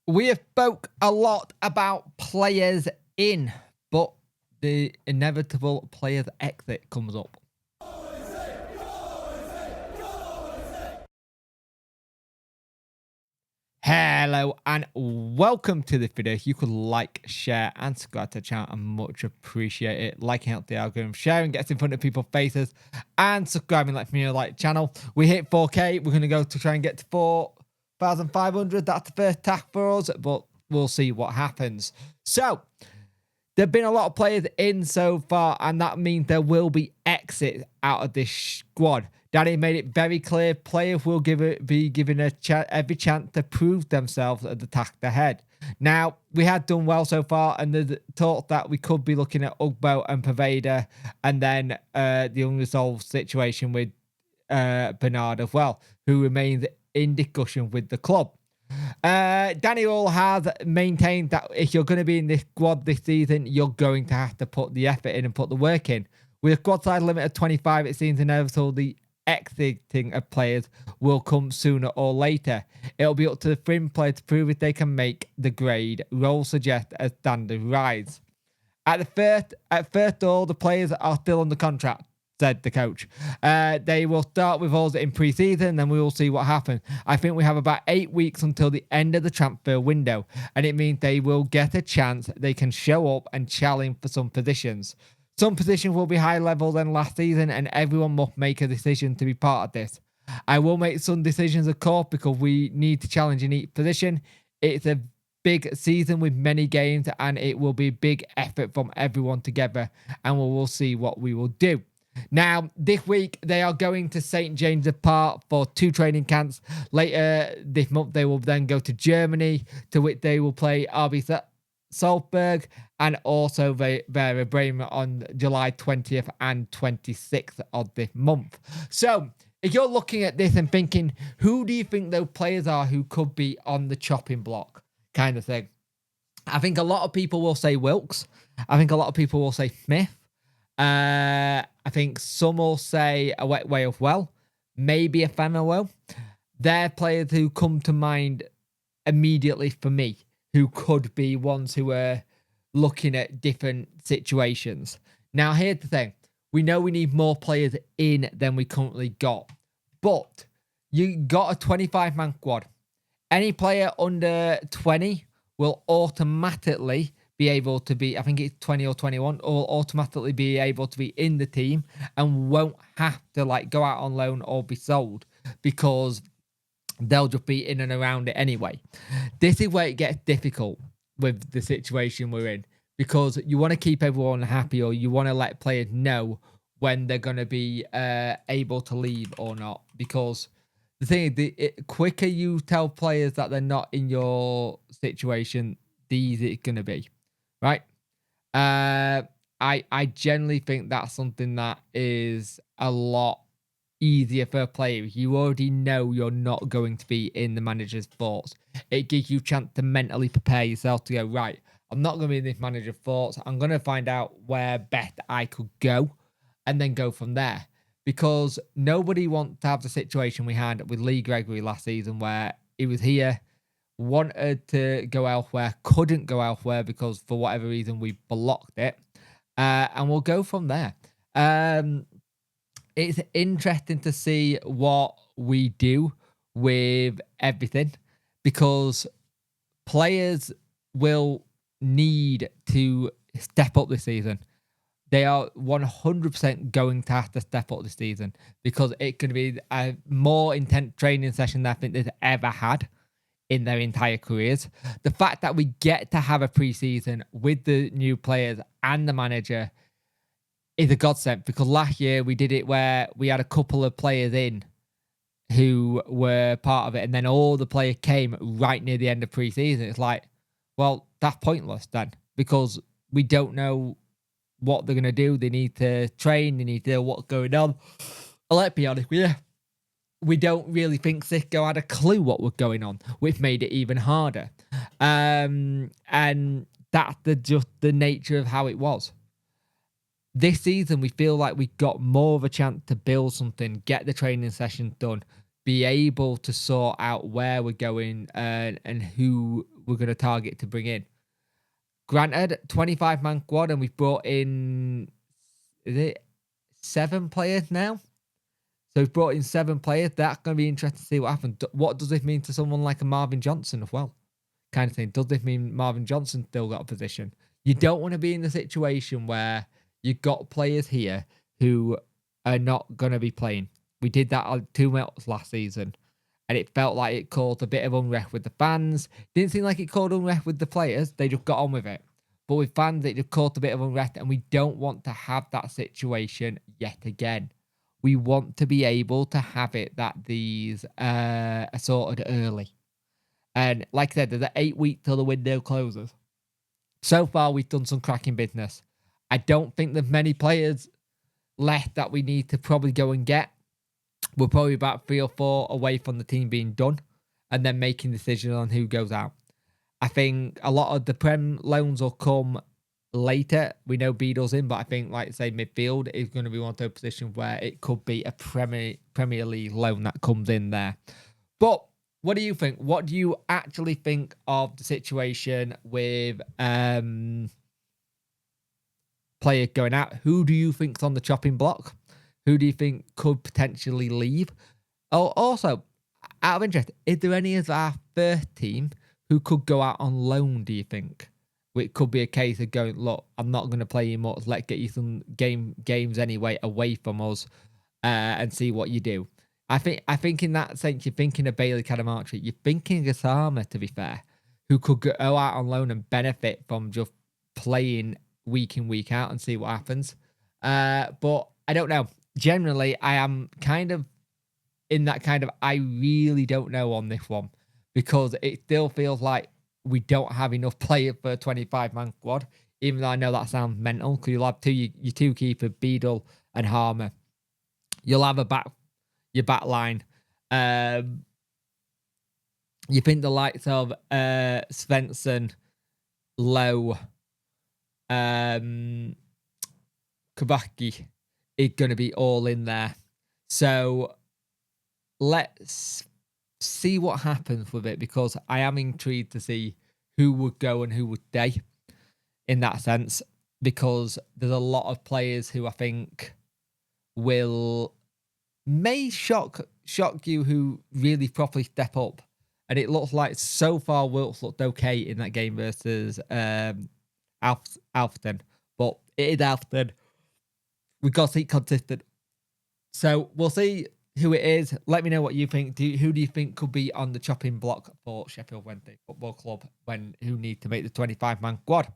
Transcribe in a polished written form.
We have spoke a lot about players in, but the inevitable players exit comes up. Hello and welcome to this video. If you could like, share and subscribe to the channel, I much appreciate it. Liking helps the algorithm, sharing gets in front of people's faces, and subscribing lets me know like channel. We hit 4K. We're going to go to try and get to 4,500. That's the first task for us, but we'll see what happens. So there have been a lot of players in so far, and that means there will be exits out of this squad. Danny made it very clear players will be given every chance to prove themselves at the task ahead. Now, we had done well so far, and there's talk that we could be looking at Ugbo and Pervader, and then the unresolved situation with Bernard as well, who remains in discussion with the club. Daniel has maintained that if you're going to be in this squad this season, you're going to have to put the effort in and put the work in. With a squad size limit of 25, it seems inevitable the exiting of players will come sooner or later. It'll be up to the fringe player to prove if they can make the grade. Roles suggest a standard rise. At first, all the players are still under contract, said the coach. They will start with us in pre-season, then we will see what happens. I think we have about 8 weeks until the end of the transfer window, and it means they will get a chance. They can show up and challenge for some positions. Some positions will be higher level than last season, and everyone must make a decision to be part of this. I will make some decisions, of course, because we need to challenge in each position. It's a big season with many games, and it will be a big effort from everyone together, and we will see what we will do. Now, this week, they are going to St. James's Park for 2 training camps. Later this month, they will then go to Germany, to which they will play RB Salzburg and also Werder Bremen on July 20th and 26th of this month. So, if you're looking at this and thinking, who do you think those players are who could be on the chopping block kind of thing? I think a lot of people will say Wilkes. I think a lot of people will say Smith. I think some will say a wet way of well, maybe a Fenerwell. They're players who come to mind immediately for me, who could be ones who are looking at different situations. Now, here's the thing. We know we need more players in than we currently got, but you got a 25-man squad. Any player under 20 will automatically be able to be, I think it's 20 or 21, or automatically be able to be in the team and won't have to like go out on loan or be sold because they'll just be in and around it anyway. This is where it gets difficult with the situation we're in, because you want to keep everyone happy, or you want to let players know when they're going to be able to leave or not. Because the thing is, the quicker you tell players that they're not in your situation, the easier it's going to be, right? I generally think that's something that is a lot easier for a player. You already know you're not going to be in the manager's thoughts. It gives you a chance to mentally prepare yourself to go, right, I'm not going to be in this manager's thoughts. I'm going to find out where best I could go and then go from there. Because nobody wants to have the situation we had with Lee Gregory last season, where he was here, wanted to go elsewhere, couldn't go elsewhere because for whatever reason we blocked it. And we'll go from there. It's interesting to see what we do with everything, because players will need to step up this season. They are 100% going to have to step up this season, because it's going to be a more intense training session than I think they've ever had in their entire careers. The fact that we get to have a preseason with the new players and the manager is a godsend, because last year we did it where we had a couple of players in who were part of it, and then all the players came right near the end of preseason. It's like, well, that's pointless then, because we don't know what they're going to do. They need to train. They need to know what's going on. Let's be honest with you, we don't really think Cisco had a clue what was going on, which made it even harder. And that's just the nature of how it was. This season, we feel like we got more of a chance to build something, get the training session done, be able to sort out where we're going and who we're going to target to bring in. Granted, 25-man squad, and we've brought in, is it 7 players now? So we've brought in 7 players. That's going to be interesting to see what happens. What does this mean to someone like a Marvin Johnson as well? Kind of thing. Does this mean Marvin Johnson still got a position? You don't want to be in the situation where you've got players here who are not going to be playing. We did that on 2 months last season, and it felt like it caused a bit of unrest with the fans. Didn't seem like it caused unrest with the players. They just got on with it. But with fans, it just caused a bit of unrest, and we don't want to have that situation yet again. We want to be able to have it that these are sorted early. And like I said, there's 8 weeks till the window closes. So far, we've done some cracking business. I don't think there's many players left that we need to probably go and get. We're probably about 3 or 4 away from the team being done and then making decisions on who goes out. I think a lot of the Prem loans will come later. We know Beadle's in, but I think, like say, midfield is going to be one of those positions where it could be a Premier League loan that comes in there. But what do you think? What do you actually think of the situation with player going out? Who do you think's on the chopping block? Who do you think could potentially leave? Oh, also, out of interest, is there any of our first team who could go out on loan, do you think? It could be a case of going, look, I'm not going to play you much. Let's get you some games anyway away from us and see what you do. I think in that sense, you're thinking of Bailey Cadamarchi. You're thinking of Gasama, to be fair, who could go out on loan and benefit from just playing week in, week out and see what happens. But I don't know. Generally, I am kind of in that kind of I really don't know on this one, because it still feels like we don't have enough players for a 25-man squad, even though I know that sounds mental, because you'll have your 2 keepers, Beadle and Harmer. You'll have your back line. You think the likes of Svensson, Lowe, Kabaki is going to be all in there. So let's see what happens with it, because I am intrigued to see who would go and who would stay in that sense, because there's a lot of players who I think may shock you, who really properly step up. And it looks like so far Wilkes looked okay in that game versus Alfton, but it is Alfton. We've got to see consistent. So we'll see who it is. Let me know what you think. Who do you think could be on the chopping block for Sheffield Wednesday Football Club who need to make the 25-man squad?